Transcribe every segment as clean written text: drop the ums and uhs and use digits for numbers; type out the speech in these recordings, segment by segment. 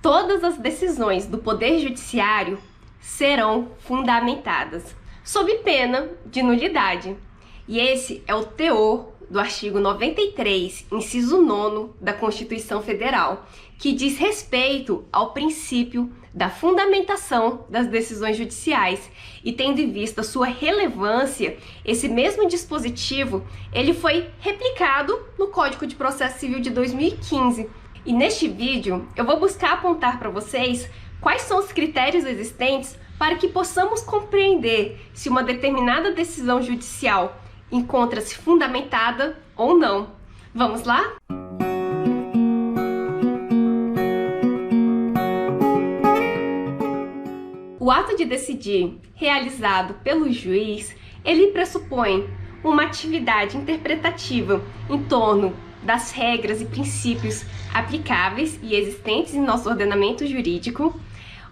Todas as decisões do Poder Judiciário serão fundamentadas, sob pena de nulidade. E esse é o teor do artigo 93, inciso 9 da Constituição Federal, que diz respeito ao princípio da fundamentação das decisões judiciais. E tendo em vista sua relevância, esse mesmo dispositivo ele foi replicado no Código de Processo Civil de 2015. E neste vídeo eu vou buscar apontar para vocês quais são os critérios existentes para que possamos compreender se uma determinada decisão judicial encontra-se fundamentada ou não. Vamos lá? O ato de decidir realizado pelo juiz, ele pressupõe uma atividade interpretativa em torno das regras e princípios aplicáveis e existentes em nosso ordenamento jurídico,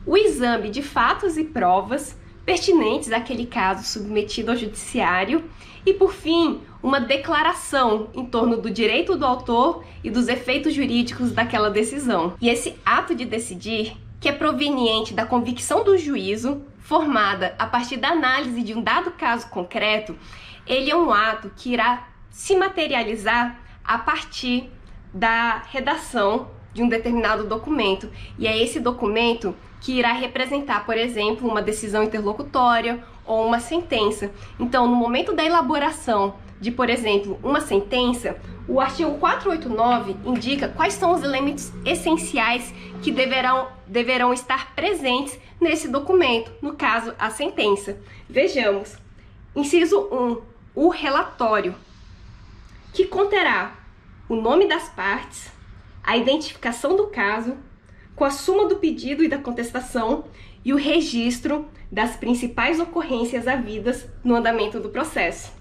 o exame de fatos e provas pertinentes àquele caso submetido ao judiciário e, por fim, uma declaração em torno do direito do autor e dos efeitos jurídicos daquela decisão. E esse ato de decidir, que é proveniente da convicção do juízo, formada a partir da análise de um dado caso concreto, ele é um ato que irá se materializar a partir da redação de um determinado documento. E é esse documento que irá representar, por exemplo, uma decisão interlocutória ou uma sentença. Então, no momento da elaboração de, por exemplo, uma sentença, o artigo 489 indica quais são os elementos essenciais que deverão estar presentes nesse documento, no caso, a sentença. Vejamos. Inciso 1, o relatório, que conterá o nome das partes, a identificação do caso, com a suma do pedido e da contestação e o registro das principais ocorrências havidas no andamento do processo.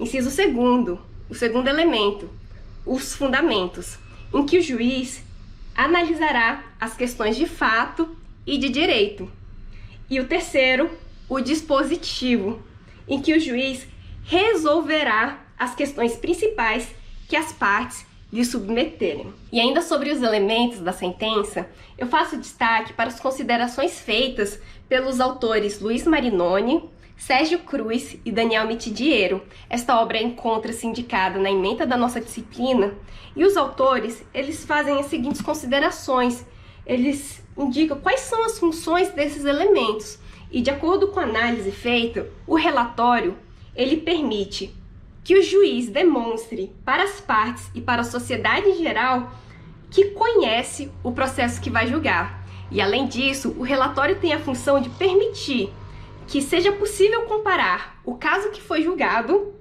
Inciso 2, o segundo elemento, os fundamentos, em que o juiz analisará as questões de fato e de direito. E o terceiro, o dispositivo, em que o juiz resolverá as questões principais que as partes lhe submeterem. E ainda sobre os elementos da sentença, eu faço destaque para as considerações feitas pelos autores Luiz Marinoni, Sérgio Cruz e Daniel Mitidiero. Esta obra encontra-se indicada na ementa da nossa disciplina, e os autores, eles fazem as seguintes considerações. Eles indicam quais são as funções desses elementos, e de acordo com a análise feita, o relatório, ele permite que o juiz demonstre para as partes e para a sociedade em geral que conhece o processo que vai julgar. E além disso, o relatório tem a função de permitir que seja possível comparar o caso que foi julgado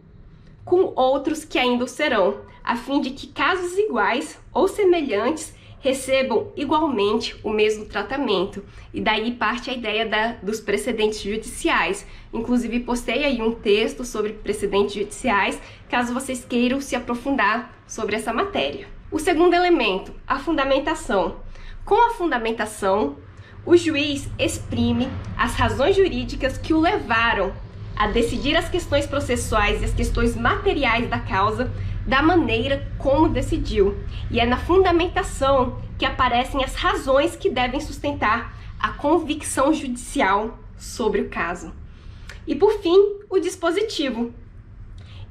com outros que ainda o serão, a fim de que casos iguais ou semelhantes recebam igualmente o mesmo tratamento. E daí parte a ideia dos precedentes judiciais. Inclusive postei aí um texto sobre precedentes judiciais, caso vocês queiram se aprofundar sobre essa matéria. O segundo elemento, a fundamentação. Com a fundamentação, o juiz exprime as razões jurídicas que o levaram a decidir as questões processuais e as questões materiais da causa da maneira como decidiu. E é na fundamentação que aparecem as razões que devem sustentar a convicção judicial sobre o caso. E por fim, o dispositivo.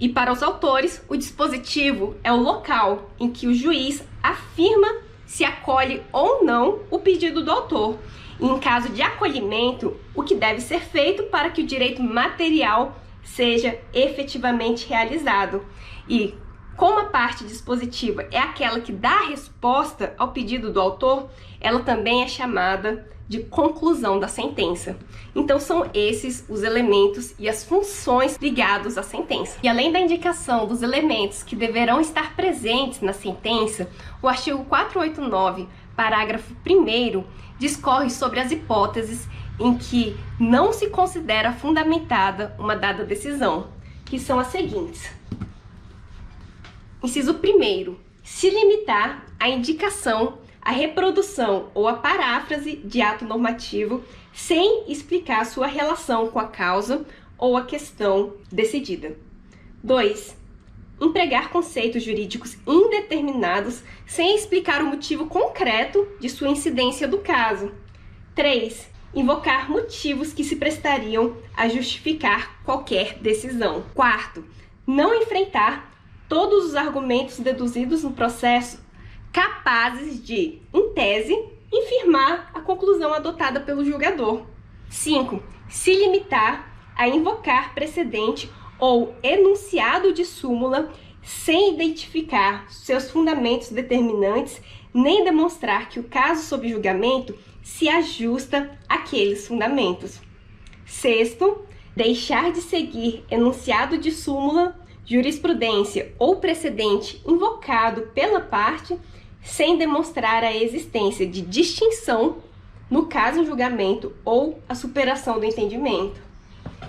E para os autores, o dispositivo é o local em que o juiz afirma se acolhe ou não o pedido do autor. E em caso de acolhimento, o que deve ser feito para que o direito material seja efetivamente realizado. E como a parte dispositiva é aquela que dá a resposta ao pedido do autor, ela também é chamada de conclusão da sentença. Então são esses os elementos e as funções ligados à sentença. E além da indicação dos elementos que deverão estar presentes na sentença, o artigo 489, parágrafo 1º, discorre sobre as hipóteses em que não se considera fundamentada uma dada decisão, que são as seguintes. Inciso 1º, se limitar à indicação, à reprodução ou à paráfrase de ato normativo sem explicar sua relação com a causa ou a questão decidida. 2. empregar conceitos jurídicos indeterminados sem explicar o motivo concreto de sua incidência do caso. 3. Invocar motivos que se prestariam a justificar qualquer decisão. 4. Não enfrentar todos os argumentos deduzidos no processo capazes de, em tese, infirmar a conclusão adotada pelo julgador. 5. Se limitar a invocar precedente ou enunciado de súmula sem identificar seus fundamentos determinantes nem demonstrar que o caso sob julgamento se ajusta àqueles fundamentos. 6. Deixar de seguir enunciado de súmula, jurisprudência ou precedente invocado pela parte sem demonstrar a existência de distinção no caso em julgamento ou a superação do entendimento.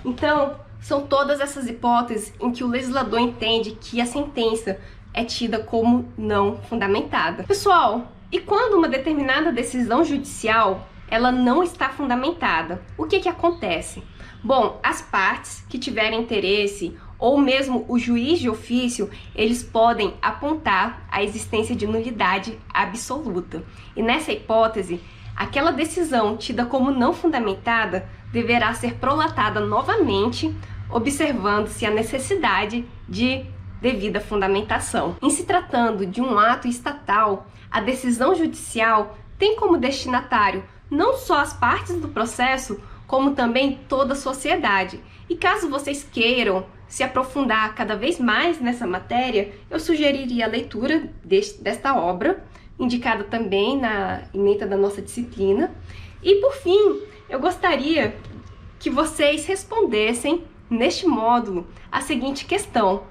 Então, são todas essas hipóteses em que o legislador entende que a sentença é tida como não fundamentada. Pessoal, e quando uma determinada decisão judicial ela não está fundamentada, o que acontece? Bom, as partes que tiverem interesse ou mesmo o juiz de ofício, eles podem apontar a existência de nulidade absoluta. E nessa hipótese, aquela decisão tida como não fundamentada deverá ser prolatada novamente, observando-se a necessidade de devida fundamentação. Em se tratando de um ato estatal, a decisão judicial tem como destinatário não só as partes do processo, como também toda a sociedade. E caso vocês queiram se aprofundar cada vez mais nessa matéria, eu sugeriria a leitura desta obra, indicada também na ementa da nossa disciplina. E por fim, eu gostaria que vocês respondessem neste módulo a seguinte questão: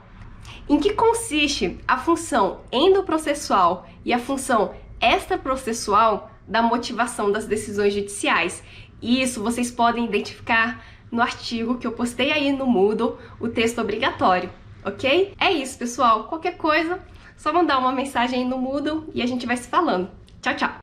em que consiste a função endoprocessual e a função extraprocessual da motivação das decisões judiciais? Isso vocês podem identificar no artigo que eu postei aí no Moodle, o texto obrigatório, ok? É isso, pessoal. Qualquer coisa, só mandar uma mensagem aí no Moodle e a gente vai se falando. Tchau, tchau!